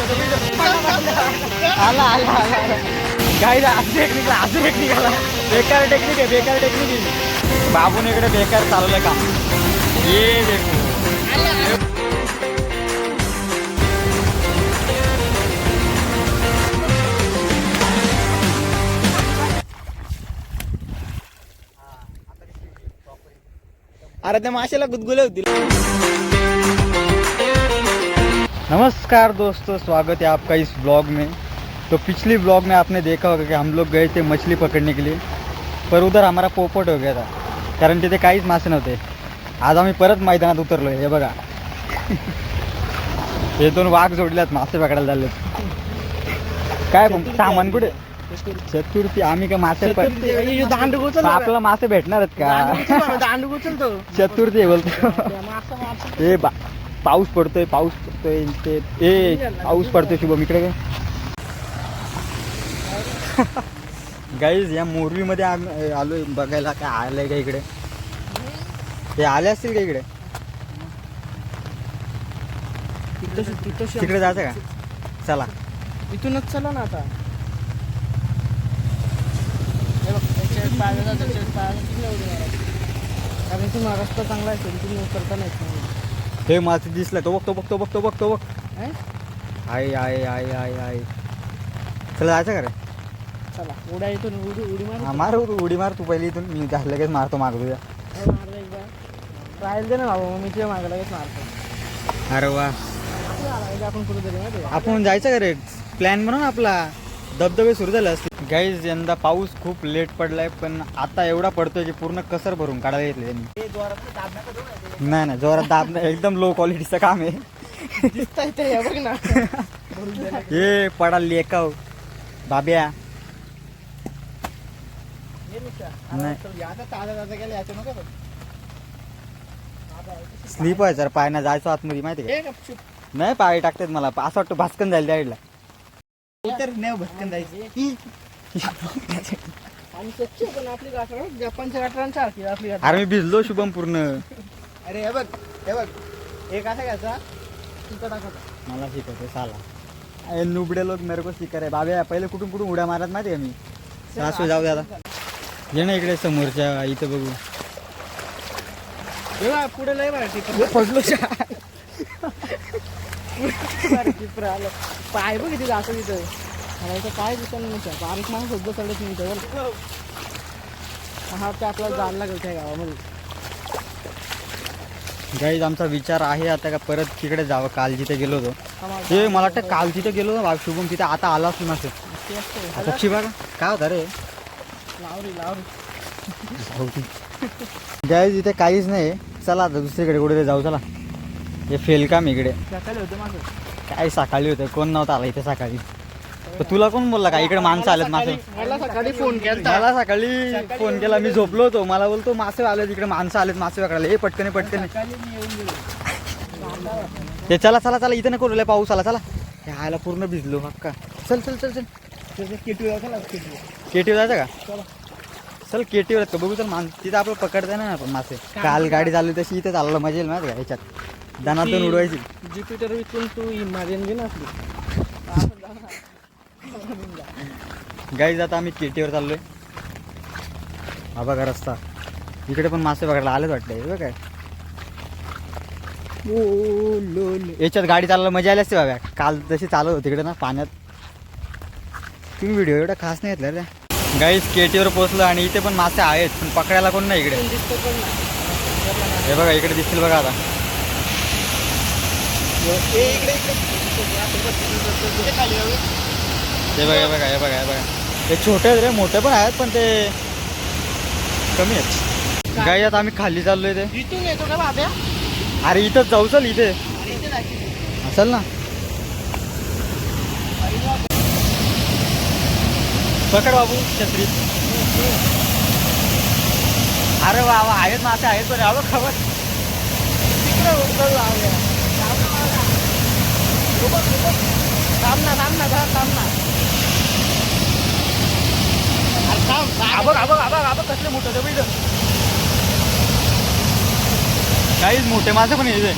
आला आला आला काही असं टेक्निक आला बेकार टेक्निक आहे बाबून इकडे बेकार चालवलं काम ये देखो अरे त्या माशाला गुदगुले होतील. नमस्कार दोस्तों, स्वागत है आपका इस ब्लॉग में. तो पिछली ब्लॉग में आपने देखा होगा कि हम लोग गए थे मछली पकड़ने के लिए, पर उधर हमारा पोपट हो गया था कारण तिथे काहीच मासे नव्हते. आज आम्ही परत मैदानात उतरलो. हे बघा हे दोन वाघ जोडल्यात मासे पकडायला चाललेत. काय सामान कुठे चतुर्थी आम्ही का मासे आपल्याला मासे भेटणार आहेत का? चतुर्थी बोलतो हे पाऊस पडतोय ते पाऊस पडतोय शुभम इकडे काय गाईज या मोरवीमध्ये आलोय बघायला काय आलंय का इकडे. ते आले असतील का इकडे? तिकडे जायचं का? चला इथूनच चला ना आता. कारण तुम्हाला रस्ता चांगला आहे तुम्ही उतरता नाही. हे मासे दिसला तो बघतो आहे चला जायचं का रे? चला उड्या इथून उडी मार उडी मार तू पहिली इथून. मी लगेच मारतो माग तुझ्या. राहील दे ना बाबा मी तुझ्या मागे लगेच मारतो. अरे वा आपण कुठेतरी आपण जायचं का रे? प्लॅन बनव आपला. धबधबे सुरू झाले असते. गाईज यंदा पाऊस खूप लेट पडलाय पण आता एवढा पडतोय की पूर्ण कसर भरून काढायला घेतले त्यांनी. नाही जोरात दाब नाही, एकदम लो क्वालिटीचं काम आहे. बघ ना हे पडा लेकाव बाब्या स्लीप व्हायचं रे पाय ना जायचो आतमध्ये माहिती आहे का? नाही पाय टाकतात मला असं वाटतं भास्कन जायला त्या साईडला भटकन जायचं. आणि स्वच्छ पण आपली गाठा जपानच्या गाठरांसारखी आपली गाठ. अरे मी भिजलो शुभम पूर्ण. अरे हे बघ एक असा घ्यायचा तिथं टाकायचा. मला शिकवतो साला नुबडे लोक मेरे को शिकार आहे बाब्या. पहिले कुठून उड्या मारत माहिती का मी. सासू जाऊ द्या आता. ये ना इकडे समोरच्या इथं बघू. पुढे लय बरं पडलो आलं पाय बघ किती जातो तिथं. इथं काय दिसत नाही. बारीक माणूस सुद्धा चढत नाही त्यावर. हा ते आपल्याला जायला लागेल त्या गावामध्ये. गाईज आमचा विचार आहे आता का परत तिकडे जावं. काल जिथे गेलो होतो ते मला वाटतं काल तिथे गेलो होतो शुभम तिथे आता आला असतो नसेल. पक्षी बघा काय होता रे. लावरी गाईज इथे काहीच नाही. चला आता दुसरीकडे कुठे जाऊ. चला हे फेल काम इकडे. सकाळी होते माझं काय सकाळी होतं कोण नव्हतं आला इथे सकाळी. तुला कोण बोलला का इकडे माणसं आलेत मासे? मला सकाळी फोन केला. मला सकाळी फोन केला. मी झोपलो होतो. मला बोलतो मासे आले तिकडे माणसं आलेत मासे पकडायला. हे पटकन ते चला इथे नको लय पाऊस आला. चला आयला पूर्ण भिजलो हक्का. चल केटीव जायचं का? चल केटीवर का बघू. चल तिथं आपलं पकडताय ना आपण मासे. काल गाडी चालली तशी इथे चाललं मजा येईल माहिती का ह्याच्यात दानातून उडवायची. ज्युपिटर विकून तू मारेन घे ना आपली. गाईज आता आम्ही केटीवर चाललोय. हा बघा रस्ता. इकडे पण मासे बघायला आलेच वाटतं काय. याच्यात गाडी चालवायला मजा आली असते बाबा. काल जशी चालत होती इकडे ना पाण्यात. तुम्ही व्हिडिओ एवढा खास नाही घेतला रे. गाईज केटीवर पोहोचलो आणि इथे पण मासे आहेत पण पकडायला कोण नाही इकडे. हे बघा इकडे दिसतील बघा आता. हे बघा हे छोटे आहेत रे. मोठे पण आहेत पण ते कमी आहेत. गाई आता आम्ही खाली चाललोय ते. इथून येतो का बाब्या? अरे इथंच जाऊ. चल इथे असेल ना. पकड बाबू छत्री. अरे वा आहेत मासे आहेत पण आलो खबर. थांब ना कसले मोठे काहीच मोठे मासे पण येते.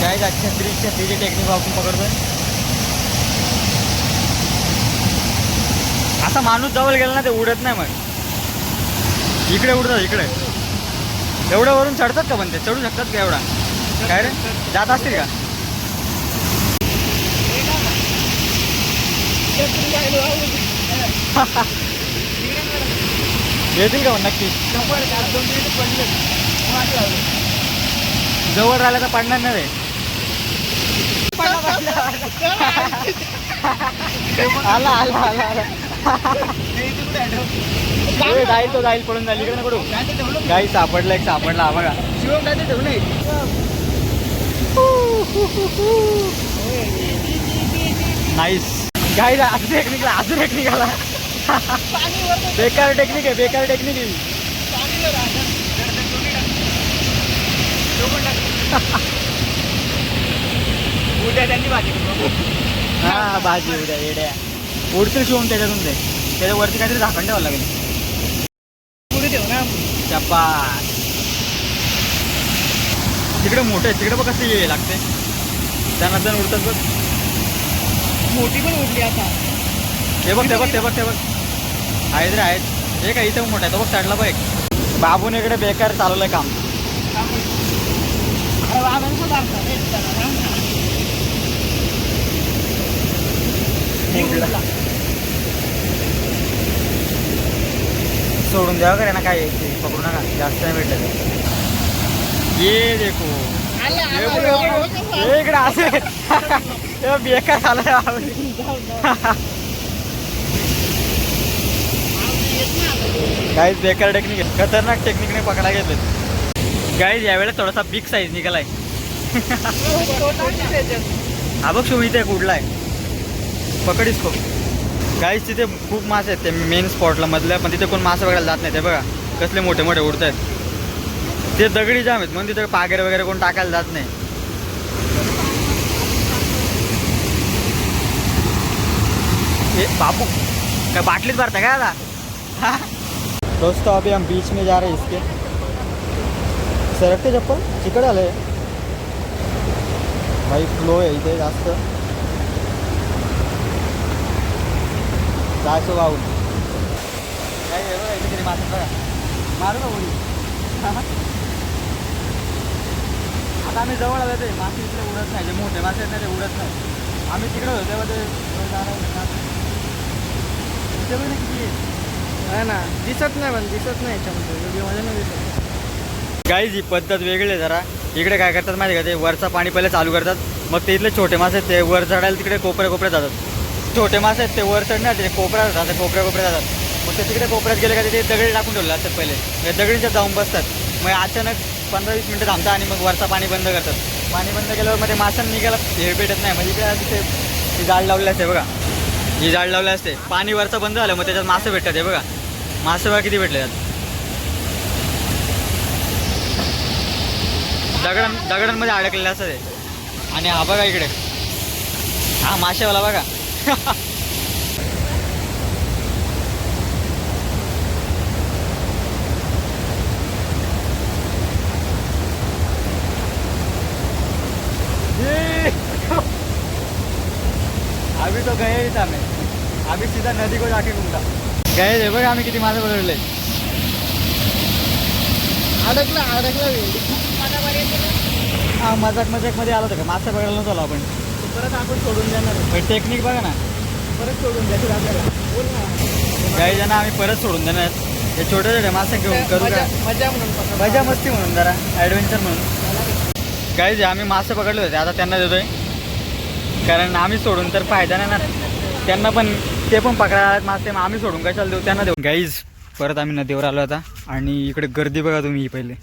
काय छत्रीची टेक्निक आपण पकडतोय. असा माणूस जवळ गेला ना ते उडत नाही मग. इकडे उडतात इकडे. एवढं वरून चढतात का पण ते चढू शकतात का एवढा? काय रे जात असतील का? येतील का नक्की? जवळ राहिला तर पडणार नाही रे. आला आला आला आला. जाईल तो जाईल पडून जाईल. इकडे पडू. गाई सापडला एक सापडला बघा. शिवम काय ते ठेवू नये. नाईस. गाई अजून एक निघाला अजून एक निघाला. बेकार टेक्निक आहे बेकार टेक्निक आहे. उद्या त्यांनी भाजी हा भाजी उद्या येड्या उडतील शिवून त्याच्यातून ते त्याच्यावरती काहीतरी झाकण ठेवावं लागेल. पुढे ठेव ना. चप्पा तिकडे मोठे तिकडे बघ कसं ये लागते. त्यांना जण उडतात बघ. मोठी पण उडली आता. ते बघ ते बघ ते बघ ते बघ आहेत रे आहेत. हे काय इथं मोठा आहे तो बघ साईडला बघ. बाबूने इकडे बेकार चालवलंय काम. सोडून द्यावं का ना काय पकडू नका जास्त नाही भेटत. ये देखो इकडे असे बेकार झाला. गाईज बेकार टेक्निक आहे खतरनाक टेक्निकने पकडा घेतले. गाईज यावेळेस थोडासा बिग साईज निघालाय. हा बघ शो इथे कुठलाय पकड इसको. गाईज तिथे खूप मासे आहेत ते मेन स्पॉटला मधल्या पण तिथे कोण मासे बघायला जात नाही. ते बघा कसले मोठे मोठे उडत आहेत. ते दगडी जाम आहेत म्हणून तिथे पागेर वगैरे कोण टाकायला जात नाही. ये बापू क्या बाटलीच भरता क्या था? दोस्तों अभी हम बीच में जा रहे हैं इसके. सरकते चप्पल चिकट आलंय भाई. फ्लो आहे इथे जास्त. जायचं वाहून काय बघा इथे तरी मासे बघा. मारू का उडी? आता आम्ही जवळ आलो ते मासे इकडे उडत नाही. जे मोठे मासे आहेत ना ते उडत नाही. आम्ही तिकडे होतो तेव्हा ते इथे बघ ना किती आहे ना. दिसत नाही पण दिसत नाही याच्यामध्ये व्हिडिओमध्ये नाही दिसत. गाईज ही पद्धत वेगळी आहे जरा. इकडे काय करतात माहिती का ते वरचं पाणी पहिले चालू करतात मग ते इथले छोटे मासे आहेत ते वर चढायला तिकडे कोपऱ्या कोपऱ्यात जातात. छोटे मासे आहेत ते वर चढणार ते कोपऱ्यात जातात कोपऱ्या कोपऱ्यात जातात. मग ते तिकडे कोपऱ्यात गेले का ते दगडी टाकून ठेवले असतात पहिले दगडीच्या जाऊन बसतात. मग अचानक 15-20 मिनटं थांबतात आणि मग वरचा पाणी बंद करतात. पाणी बंद केल्यावर मग ते माशांना निघायला हे भेटत नाही. म्हणजे इकडे तिथे ही जाळ लावलेली असते बघा. ही जाळ लावली असते पाणी वरचं बंद झालं मग त्याच्यात मासे भेटतात. हे बघा मासे बघा किती भेटले त्यात. दगडांमध्ये अडकलेले असतात ते. आणि हा बघा इकडे हा माशावाला बघा. अभी तो गए ही था मैं. अभी सीधा नदी को जाके घूमता गए थे बघा आम्ही किती मासे पकडले. अडकला हा मजाक मध्ये आलो होतं का मासे पकडायला नव्हतो आलो आपण. परत आपण सोडून देणार. टेक्निक बघा ना परत सोडून द्यायचं आपल्याला. बोल ना. काही जण आम्ही परत सोडून देणार. हे छोटे छोटे मासे घेऊन करू का मजा म्हणून मजा मस्ती म्हणून जरा ॲडव्हेंचर म्हणून. काही आम्ही मासे पकडले होते आता त्यांना देतोय कारण आम्ही सोडून तर फायदा नाही ना. त्यांना पण ते पण पकडायला मासे मग आम्ही सोडून कशाला देऊ त्यांना देऊ. गाईज परत आम्ही नदीवर आलो आता आणि इकडे गर्दी बघा तुम्ही. ही पहिले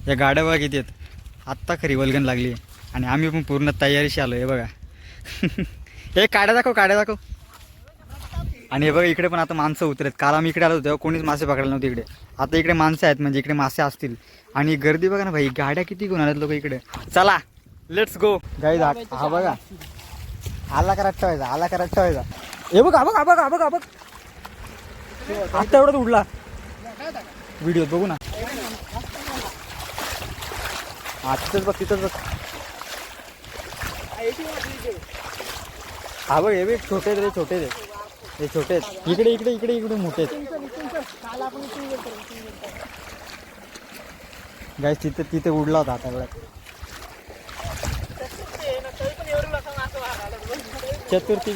या गाड्या बघा किती आहेत. आत्ता खरी वल्गन लागली आहे आणि आम्ही पण पूर्ण तयारीशी आलो आहे बघा. हे काड्या दाखव. आणि हे बघा इकडे पण आता माणसं उतरत. काल आम्ही इकडे आलो होतो तेव्हा कोणीच मासे पकडायला नव्हते इकडे. आता इकडे माणसं आहेत म्हणजे इकडे मासे असतील. आणि गर्दी बघा ना भाई गाड्या किती घेऊन आल्यात लोक इकडे. चला लेट्स गो. गाईज हा बघा आला का ठेवायचा. हे बघ आता एवढाच उडला व्हिडिओ बघू ना. हा तिथंच बघ. हा बघ हे बघ छोटे रे. हे छोटे आहेत. इकडे इकडे इकडे इकडे मोठे आहेत काल आपण इथून गेलतो. गाईस. तिथे तिथे उडला होता आता वेळात. चतुर्थी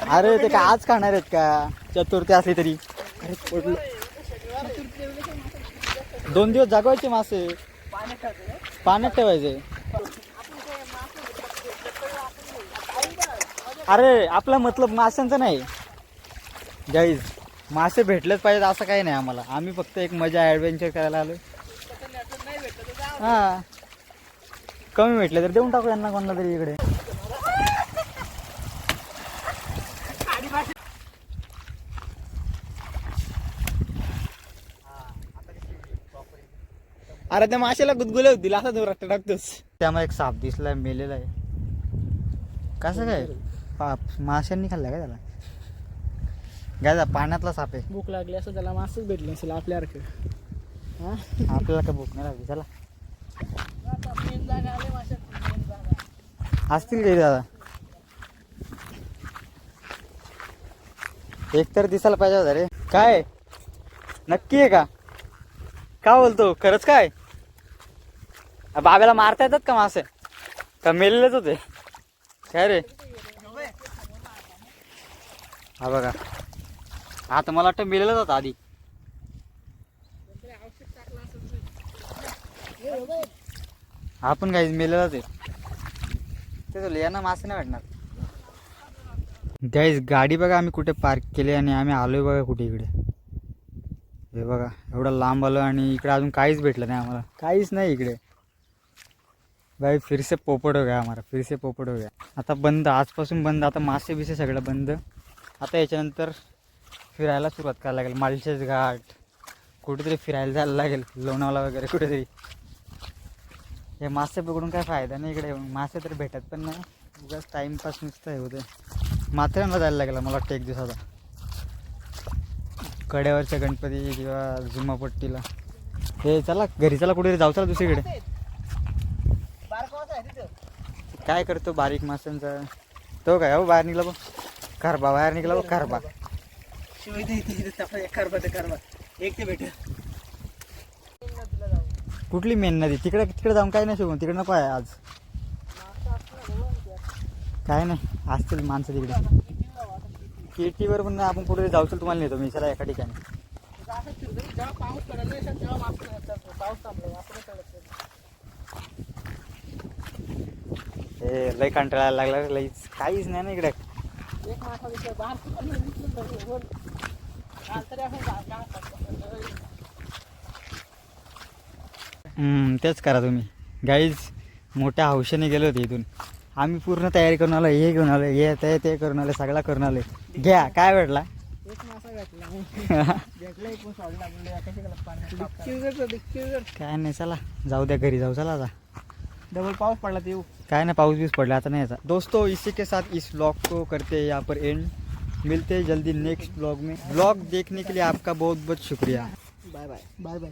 अरे ते काय आज खाणार आहेत का चतुर्थी असली तरी. अरे पडलं. 2 दिवस जागवायचे मासे पाण्यात ठेवायचे. अरे आपला मतलब माशांचं नाही गाईज. मासे भेटलेच पाहिजेत असं काही नाही आम्हाला. आम्ही फक्त एक मजा ॲडव्हेंचर करायला आलो. हां कमी भेटले तर देऊन टाकू यांना कोणाला तरी इकडे. अरे त्या माशाला गुदगुले होतील असा तो रट्टा टाकतोस. त्यामध्ये एक साप दिसलाय मेलेला आहे. कसं काय माशांनी खाल्ला काय त्याला. गायचा पाण्यातला साप आहे. भूक लागली असं त्याला मासच भेटले असेल आपल्यासारखं. आपल्याला काय भूक नाही लागली. चला असतील काही दादा. एक तर दिसायला पाहिजे होता रे. काय नक्की आहे का का बोलतो खरंच काय. बाब्याला मारता येतात का मासे का मेलेलेच होते काय रे. हा बघा आता मला वाटतं मेलेलाच होता आधी. आपण काही मेलेलाच आहे. ते यांना मासे नाही भेटणार. गाईज गाडी बघा आम्ही कुठे पार्क केली आणि आम्ही आलोय बघा कुठे इकडे. हे बघा एवढा लांब आलो आणि इकडे अजून काहीच भेटलं नाही आम्हाला. काहीच नाही इकडे. भाई फिर से पोपट हो गया हमारा. फिर से पोपट हो गया. आता बंद आजपासून बंद. आता मासे बिसे सगळं बंद. आता याच्यानंतर फिरायला सुरुवात करायला लागेल. माळशेज घाट कुठेतरी फिरायला जायला लागेल. लोणावळा वगैरे कुठेतरी. हे मासे पकडून काय फायदा नाही इकडे. मासे तर भेटत पण नाही. उगाच टाईमपास नुसतं हे होतं. माथेरानला जायला लागेल मला वाटतं एक दिवसाचा. कड्यावरच्या गणपती किंवा झुमापट्टीला. हे चला घरी चला कुठेतरी जाऊ. चला दुसरीकडे. काय करतो बारीक माशांचा तो काय हो बाहेर निघला बघ. करबा बाहेर निघाला बघ. करबा एक ते भेटेल. कुठली मेन नदी. तिकडे तिकडे जाऊन काय नाही शिकून. तिकडे नको आहे आज. काय नाही असतील माणसं तिकडे. केटीवर पण आपण कुठे जाऊ. चल तुम्हाला नेतो मी चला एका ठिकाणी. हे लई कंटाळायला लागला रे. लईच काहीच नाही ना इकडे. तेच करा तुम्ही गाईज. मोठ्या हौशेने गेलो होते इथून. आम्ही पूर्ण तयारी करून आलो. हे घेऊन आलो हे ते करून आले सगळा करून आले. घ्या काय भेटला. एक मासा काय नाही चला जाऊ द्या घरी जाऊ. चला आता डबल पाऊस पडला ते. काय नाही पाऊस बीस पडला आता नाही याचा. दोस्तों इसी के साथ इस ब्लॉग को करते हैं यहाँ पर एंड. मिलते हैं जल्दी नेक्स्ट ब्लॉग में. ब्लॉग देखने के लिए आपका बहुत बहुत शुक्रिया. Bye bye bye bye.